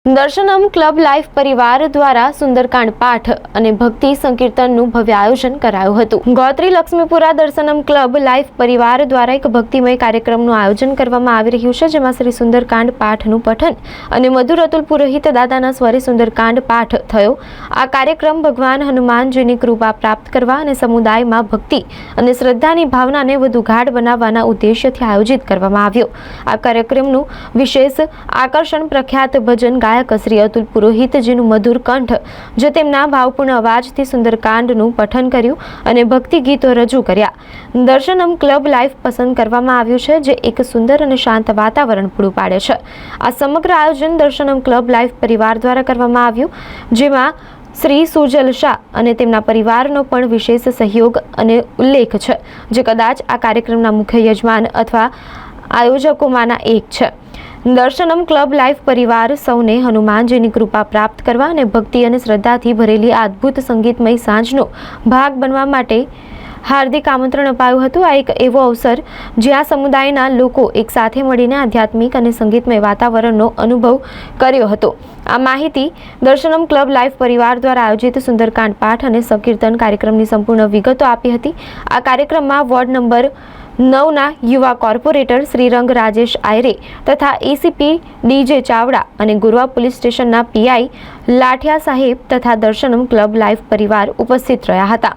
દર્શનમ club life પરિવાર દ્વારા સુંદરકાંડ પાઠ અને ભક્તિ સંકીર્તનનું ભવ્ય આયોજન કરાયું હતું। ગોત્રી લક્ષ્મીપુરા દર્શનમ ક્લબ લાઈફ પરિવાર દ્વારા એક ભક્તિમય કાર્યક્રમનું આયોજન કરવામાં આવી રહ્યું છે, જેમાં શ્રી સુંદરકાંડ પાઠનું પઠન અને મધુર અતુલ પુરોહિત દાદાના સ્વરે સુંદરકાંડ પાઠ થયો। આ કાર્યક્રમ ભગવાન હનુમાનજીની કૃપા પ્રાપ્ત કરવા અને સમુદાયમાં ભક્તિ અને શ્રદ્ધાની ભાવનાને વધુ ગાઢ બનાવવાના ઉદ્દેશ્યથી આયોજિત કરવામાં આવ્યો। આ કાર્યક્રમનું વિશેષ આકર્ષણ પ્રખ્યાત ભજન ગાયક શ્રી અતુલ પુરોહિતજીનું મધુર કંઠ, જે તેમના ભાવપૂર્ણ અવાજથી સુંદરકાંડનું પઠન કર્યું અને ભક્તિ ગીતો રજૂ કર્યા। દર્શનમ ક્લબ લાઈફ પસંદ કરવામાં આવ્યું છે, જે એક સુંદર અને શાંત વાતાવરણ પૂરું પાડે છે। આ સમગ્ર આયોજન દર્શનમ ક્લબ લાઈફ પરિવાર દ્વારા કરવામાં આવ્યું, જેમાં શ્રી સુજલ શાહ અને તેમના પરિવારનો પણ વિશેષ સહયોગ અને ઉલ્લેખ છે, જે કદાચ આ કાર્યક્રમના મુખ્ય યજમાન અથવા આયોજકોમાંના એક છે। દર્શનમ ક્લબ લાઈફ પરિવાર સૌને હનુમાનજીની કૃપા પ્રાપ્ત કરવા અને ભક્તિ અને શ્રદ્ધાથી ભરેલી આ અદ્ભુત સંગીતમય સાંજનો ભાગ બનવા માટે હાર્દિક આમંત્રણ અપાયું હતું। આ એક એવો અવસર જ્યાં સમુદાયના લોકો એક સાથે મળીને આધ્યાત્મિક અને સંગીતમય વાતાવરણનો અનુભવ કર્યો હતો। આ માહિતી દર્શનમ ક્લબ લાઈફ પરિવાર દ્વારા આયોજિત સુંદરકાંડ પાઠ અને સંકીર્તન કાર્યક્રમની સંપૂર્ણ વિગતો આપી હતી। આ કાર્યક્રમમાં વોર્ડ નંબર 9ના યુવા કોર્પોરેટર શ્રીરંગ રાજેશ આયરે તથા એસીપી ડીજે ચાવડા અને ગુરવા પોલીસ સ્ટેશનના પીઆઈ લાઠિયા સાહેબ તથા દર્શનમ ક્લબ લાઈફ પરિવાર ઉપસ્થિત રહ્યા હતા।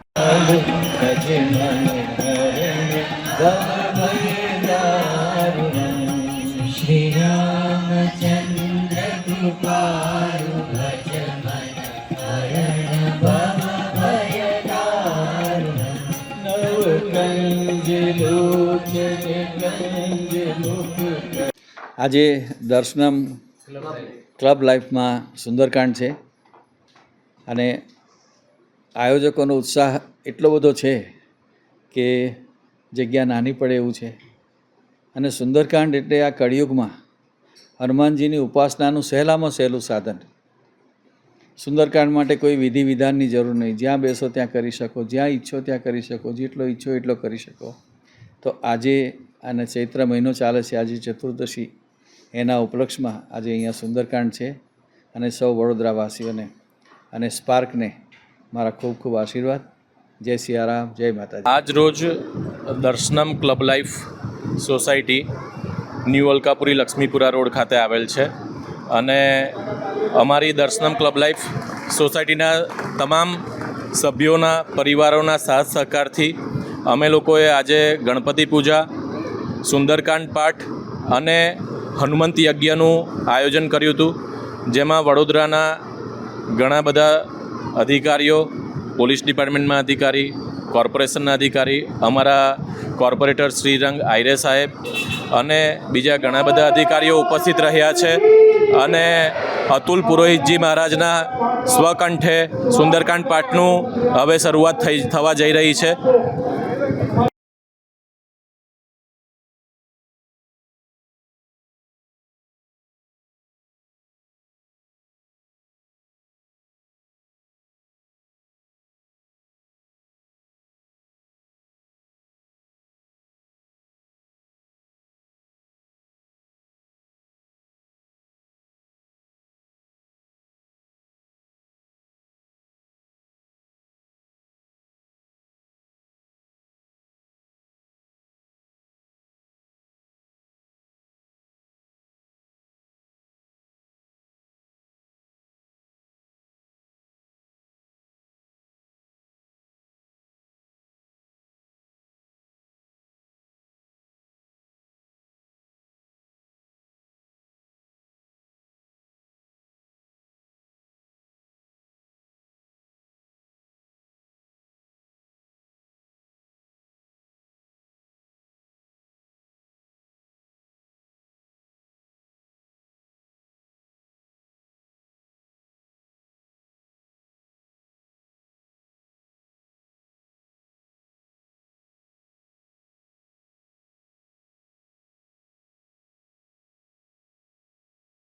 આજે દર્શનમ ક્લબ લાઈફમાં સુંદરકાંડ છે અને આયોજકોનો ઉત્સાહ એટલો બધો છે કે જગ્યા નાની પડે એવું છે। અને સુંદરકાંડ એટલે આ કળિયુગમાં હનુમાનજીની ઉપાસનાનું સહેલામાં સહેલું સાધન। સુંદરકાંડ માટે કોઈ વિધિ વિધાનની જરૂર નહીં, જ્યાં બેસો ત્યાં કરી શકો, જ્યાં ઈચ્છો ત્યાં કરી શકો, જેટલો ઈચ્છો એટલો કરી શકો। તો આજે અને ચૈત્ર મહિનો ચાલે છે, આજે ચતુર્દશી, એના ઉપલક્ષમાં આજે અહીંયા સુંદરકાંડ છે અને સૌ વડોદરાવાસીઓને અને સ્પાર્કને મારા ખૂબ ખૂબ આશીર્વાદ। જય સિયારામ, જય માતાજી। આજ રોજ Darshanam club life society new Alkapuri Laxmipura road ખાતે આવેલ છે અને અમારી દર્શનમ ક્લબ લાઈફ સોસાયટીના તમામ સભ્યોના પરિવારોના સાથ સહકારથી અમે લોકોએ આજે ગણપતિ પૂજા, સુંદરકાંડ પાઠ અને હનુમંત યજ્ઞનું આયોજન કર્યું હતું, જેમાં વડોદરાના ઘણા બધા અધિકારીઓ, પોલીસ ડિપાર્ટમેન્ટના અધિકારી, કોર્પોરેશનના અધિકારી, અમારા કોર્પોરેટર શ્રીરંગ આયરે સાહેબ અને બીજા ઘણા બધા અધિકારીઓ ઉપસ્થિત રહ્યા છે અને અતુલ પુરોહિતજી મહારાજના સ્વકંઠે સુંદરકાંડ પાઠનું હવે શરૂઆત થવા જઈ રહી છે।